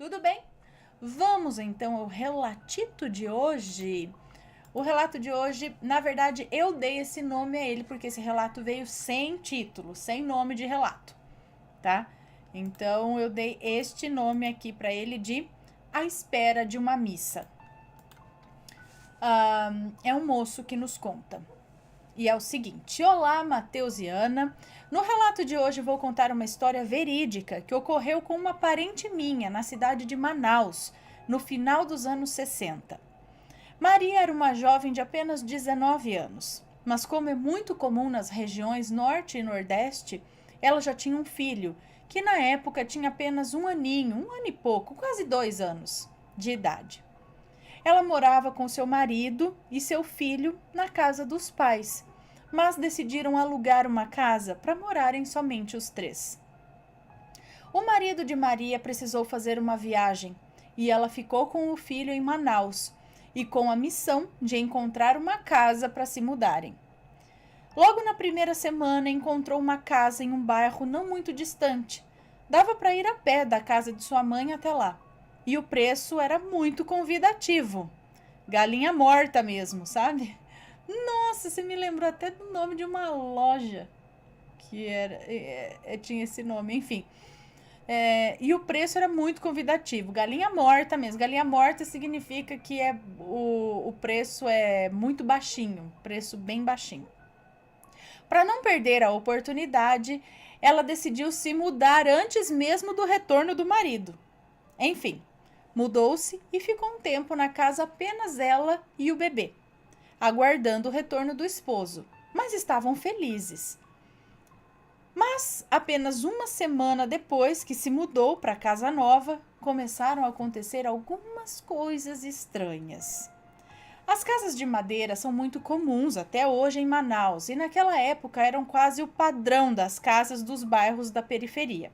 Tudo bem? Vamos então ao relatito de hoje. O relato de hoje, na verdade, eu dei esse nome a ele porque esse relato veio sem título, sem nome de relato, tá? Então eu dei este nome aqui para ele de A Espera de uma Missa. É um moço que nos conta. E é o seguinte: olá, Mateus e Ana. No relato de hoje vou contar uma história verídica que ocorreu com uma parente minha na cidade de Manaus, no final dos anos 60. Maria era uma jovem de apenas 19 anos, mas como é muito comum nas regiões norte e nordeste, ela já tinha um filho, que na época tinha apenas um ano e pouco, quase 2 anos de idade. Ela morava com seu marido e seu filho na casa dos pais, mas decidiram alugar uma casa para morarem somente os três. O marido de Maria precisou fazer uma viagem e ela ficou com o filho em Manaus e com a missão de encontrar uma casa para se mudarem. Logo na primeira semana encontrou uma casa em um bairro não muito distante. Dava para ir a pé da casa de sua mãe até lá. E o preço era muito convidativo. Galinha morta mesmo, sabe? Nossa, você me lembrou até do nome de uma loja que tinha esse nome, enfim. E o preço era muito convidativo. Galinha morta mesmo. Galinha morta significa que o preço é muito baixinho, preço bem baixinho. Para não perder a oportunidade, ela decidiu se mudar antes mesmo do retorno do marido. Enfim, mudou-se e ficou um tempo na casa apenas ela e o bebê, aguardando o retorno do esposo, mas estavam felizes. Mas apenas uma semana depois que se mudou para a casa nova, começaram a acontecer algumas coisas estranhas. As casas de madeira são muito comuns até hoje em Manaus e naquela época eram quase o padrão das casas dos bairros da periferia.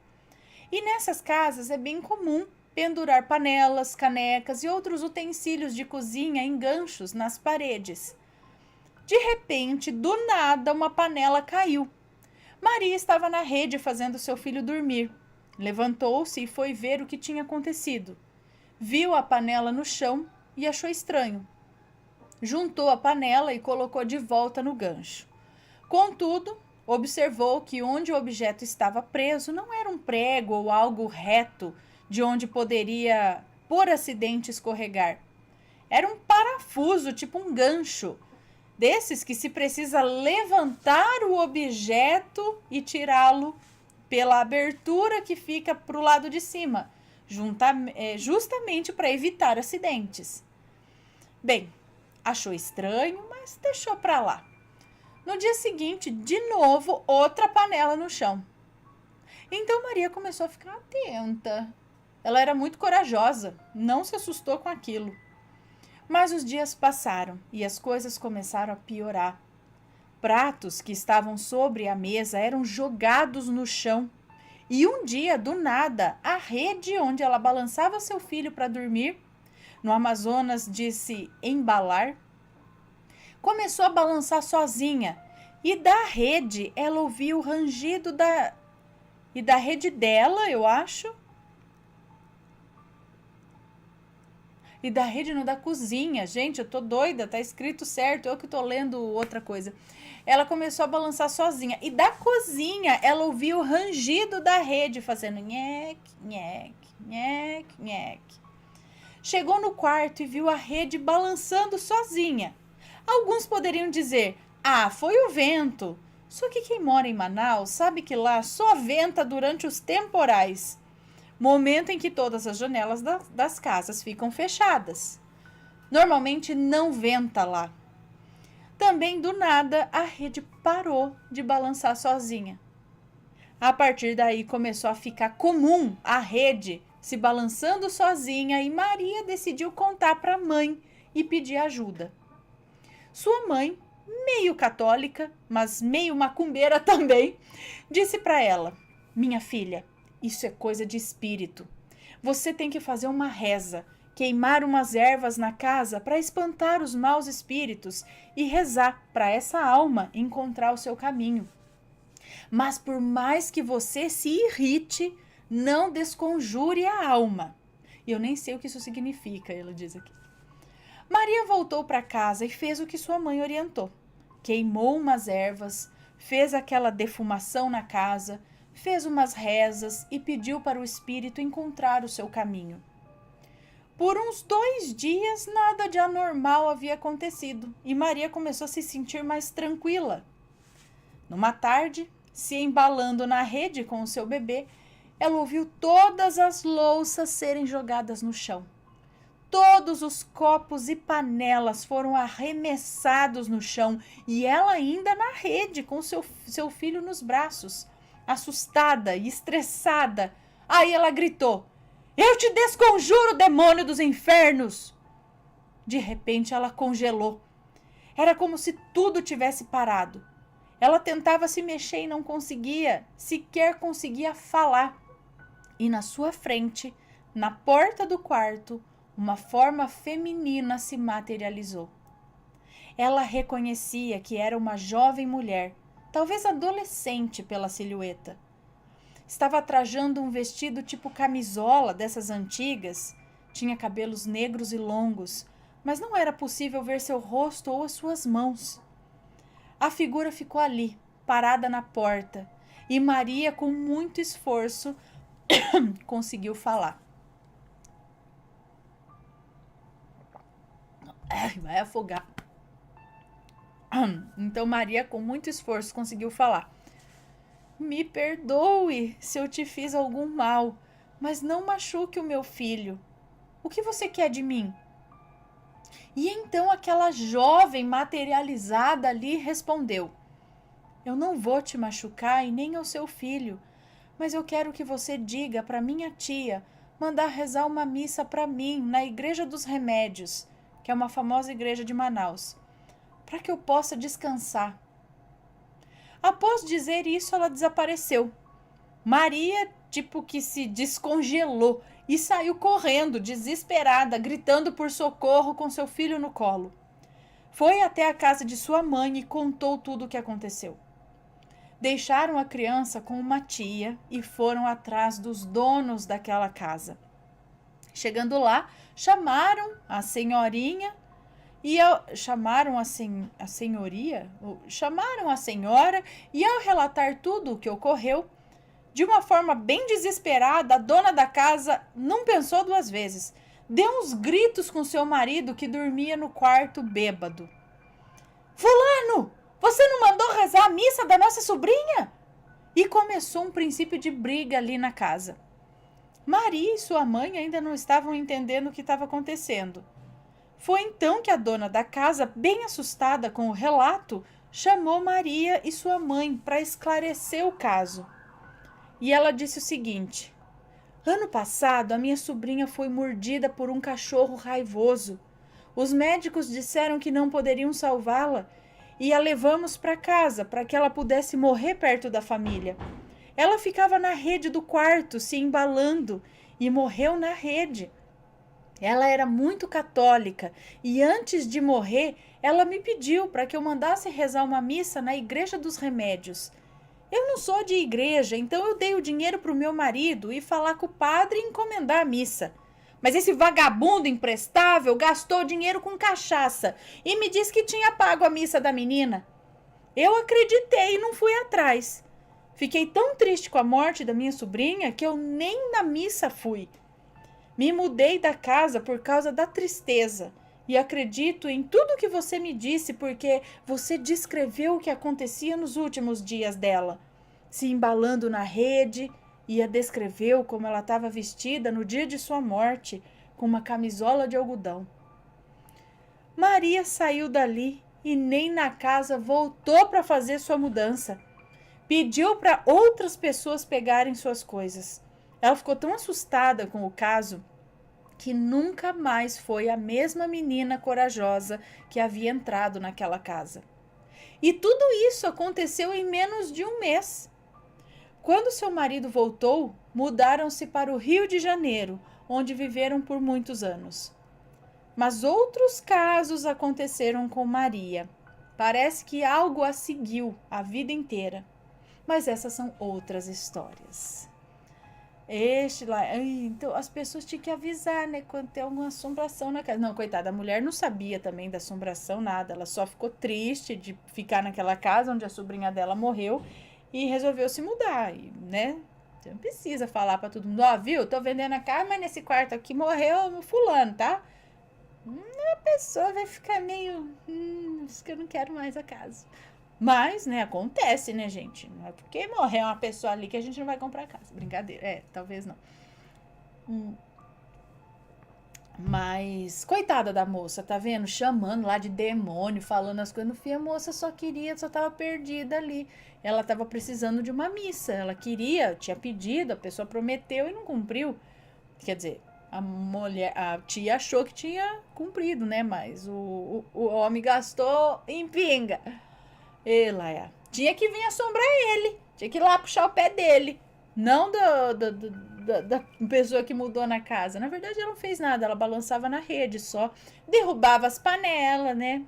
E nessas casas é bem comum pendurar panelas, canecas e outros utensílios de cozinha em ganchos nas paredes. De repente, do nada, uma panela caiu. Maria estava na rede fazendo seu filho dormir. Levantou-se e foi ver o que tinha acontecido. Viu a panela no chão e achou estranho. Juntou a panela e colocou de volta no gancho. Contudo, observou que onde o objeto estava preso não era um prego ou algo reto de onde poderia, por acidente, escorregar. Era um parafuso, tipo um gancho, desses que se precisa levantar o objeto e tirá-lo pela abertura que fica para o lado de cima, justamente para evitar acidentes. Bem, achou estranho, mas deixou para lá. No dia seguinte, de novo, outra panela no chão. Então Maria começou a ficar atenta. Ela era muito corajosa, não se assustou com aquilo. Mas os dias passaram e as coisas começaram a piorar. Pratos que estavam sobre a mesa eram jogados no chão. E um dia, do nada, a rede onde ela balançava seu filho para dormir, no Amazonas disse embalar, começou a balançar sozinha. E da rede ela ouvia o rangido da rede dela, eu acho. E da rede não, da cozinha. Gente, eu tô doida, tá escrito certo, eu que tô lendo outra coisa. Ela começou a balançar sozinha. E da cozinha, ela ouviu o rangido da rede, fazendo nhec, nhec, nhec, nhec. Chegou no quarto e viu a rede balançando sozinha. Alguns poderiam dizer, foi o vento. Só que quem mora em Manaus sabe que lá só venta durante os temporais. Momento em que todas as janelas das casas ficam fechadas. Normalmente não venta lá. Também do nada a rede parou de balançar sozinha. A partir daí começou a ficar comum a rede se balançando sozinha e Maria decidiu contar para a mãe e pedir ajuda. Sua mãe, meio católica, mas meio macumbeira também, disse para ela: minha filha, isso é coisa de espírito. Você tem que fazer uma reza, queimar umas ervas na casa para espantar os maus espíritos e rezar para essa alma encontrar o seu caminho. Mas por mais que você se irrite, não desconjure a alma. E eu nem sei o que isso significa, ela diz aqui. Maria voltou para casa e fez o que sua mãe orientou. Queimou umas ervas, fez aquela defumação na casa, fez umas rezas e pediu para o espírito encontrar o seu caminho. Por uns 2 dias, nada de anormal havia acontecido e Maria começou a se sentir mais tranquila. Numa tarde, se embalando na rede com o seu bebê, ela ouviu todas as louças serem jogadas no chão. Todos os copos e panelas foram arremessados no chão e ela ainda na rede com seu filho nos braços. Assustada e estressada, aí ela gritou: "Eu te desconjuro, demônio dos infernos!" De repente ela congelou. Era como se tudo tivesse parado. Ela tentava se mexer e não conseguia, sequer conseguia falar. E na sua frente, na porta do quarto, uma forma feminina se materializou. Ela reconhecia que era uma jovem mulher, talvez adolescente pela silhueta. Estava trajando um vestido tipo camisola dessas antigas. Tinha cabelos negros e longos, mas não era possível ver seu rosto ou as suas mãos. A figura ficou ali, parada na porta, e Maria, com muito esforço, conseguiu falar. Vai afogar. Então Maria, com muito esforço, conseguiu falar. Me perdoe se eu te fiz algum mal, mas não machuque o meu filho. O que você quer de mim? E então aquela jovem materializada ali respondeu: eu não vou te machucar e nem ao seu filho, mas eu quero que você diga para minha tia mandar rezar uma missa para mim na Igreja dos Remédios, que é uma famosa igreja de Manaus, para que eu possa descansar. Após dizer isso, ela desapareceu. Maria, tipo que se descongelou e saiu correndo, desesperada, gritando por socorro com seu filho no colo. Foi até a casa de sua mãe e contou tudo o que aconteceu. Deixaram a criança com uma tia e foram atrás dos donos daquela casa. Chegando lá, chamaram a senhorinha e chamaram a senhora e ao relatar tudo o que ocorreu, de uma forma bem desesperada, a dona da casa não pensou 2 vezes. Deu uns gritos com seu marido que dormia no quarto bêbado. Fulano, você não mandou rezar a missa da nossa sobrinha? E começou um princípio de briga ali na casa. Maria e sua mãe ainda não estavam entendendo o que estava acontecendo. Foi então que a dona da casa, bem assustada com o relato, chamou Maria e sua mãe para esclarecer o caso. E ela disse o seguinte: ano passado, a minha sobrinha foi mordida por um cachorro raivoso. Os médicos disseram que não poderiam salvá-la e a levamos para casa para que ela pudesse morrer perto da família. Ela ficava na rede do quarto, se embalando, e morreu na rede. Ela era muito católica e antes de morrer, ela me pediu para que eu mandasse rezar uma missa na Igreja dos Remédios. Eu não sou de igreja, então eu dei o dinheiro para o meu marido e falar com o padre e encomendar a missa. Mas esse vagabundo imprestável gastou dinheiro com cachaça e me disse que tinha pago a missa da menina. Eu acreditei e não fui atrás. Fiquei tão triste com a morte da minha sobrinha que eu nem na missa fui. Me mudei da casa por causa da tristeza e acredito em tudo que você me disse porque você descreveu o que acontecia nos últimos dias dela. Se embalando na rede e a descreveu como ela estava vestida no dia de sua morte, com uma camisola de algodão. Maria saiu dali e nem na casa voltou para fazer sua mudança. Pediu para outras pessoas pegarem suas coisas. Ela ficou tão assustada com o caso que nunca mais foi a mesma menina corajosa que havia entrado naquela casa. E tudo isso aconteceu em menos de 1 mês. Quando seu marido voltou, mudaram-se para o Rio de Janeiro, onde viveram por muitos anos. Mas outros casos aconteceram com Maria. Parece que algo a seguiu a vida inteira. Mas essas são outras histórias. Este lá. Ai, então as pessoas tinham que avisar, né? Quando tem alguma assombração na casa. Não, coitada, a mulher não sabia também da assombração, nada. Ela só ficou triste de ficar naquela casa onde a sobrinha dela morreu e resolveu se mudar, e, né? Você não precisa falar pra todo mundo, ó, viu? Tô vendendo a casa, mas nesse quarto aqui morreu fulano, tá? A pessoa vai ficar meio. Acho que eu não quero mais a casa. Mas, né, acontece, né, gente? Não é porque morreu uma pessoa ali que a gente não vai comprar casa. Brincadeira. É, talvez não. Mas, coitada da moça, tá vendo? Chamando lá de demônio, falando as coisas. No fim, a moça só tava perdida ali. Ela tava precisando de uma missa. Ela queria, tinha pedido, a pessoa prometeu e não cumpriu. Quer dizer, a tia achou que tinha cumprido, né? Mas o homem gastou em pinga. E Laia, tinha que vir assombrar ele. Tinha que ir lá puxar o pé dele. Não da pessoa que mudou na casa. Na verdade, ela não fez nada. Ela balançava na rede só. Derrubava as panelas, né?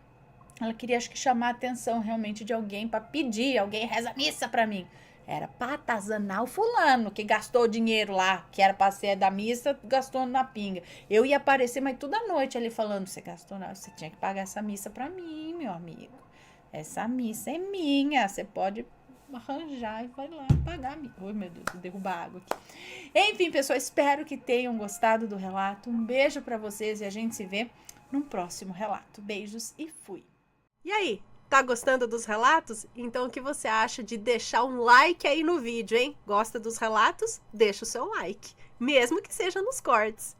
Ela queria, acho que, chamar a atenção realmente de alguém para pedir. Alguém reza a missa para mim. Era pra atazanar o fulano que gastou o dinheiro lá, que era pra ser da missa, gastou na pinga. Eu ia aparecer, mas toda noite ali falando, você gastou, não, você tinha que pagar essa missa pra mim, meu amigo. Essa missa é minha, você pode arranjar e vai lá pagar a missa. Oi, meu Deus, vou derrubar água aqui. Enfim, pessoal, espero que tenham gostado do relato. Um beijo pra vocês e a gente se vê num próximo relato. Beijos e fui. E aí, tá gostando dos relatos? Então o que você acha de deixar um like aí no vídeo, hein? Gosta dos relatos? Deixa o seu like, mesmo que seja nos cortes.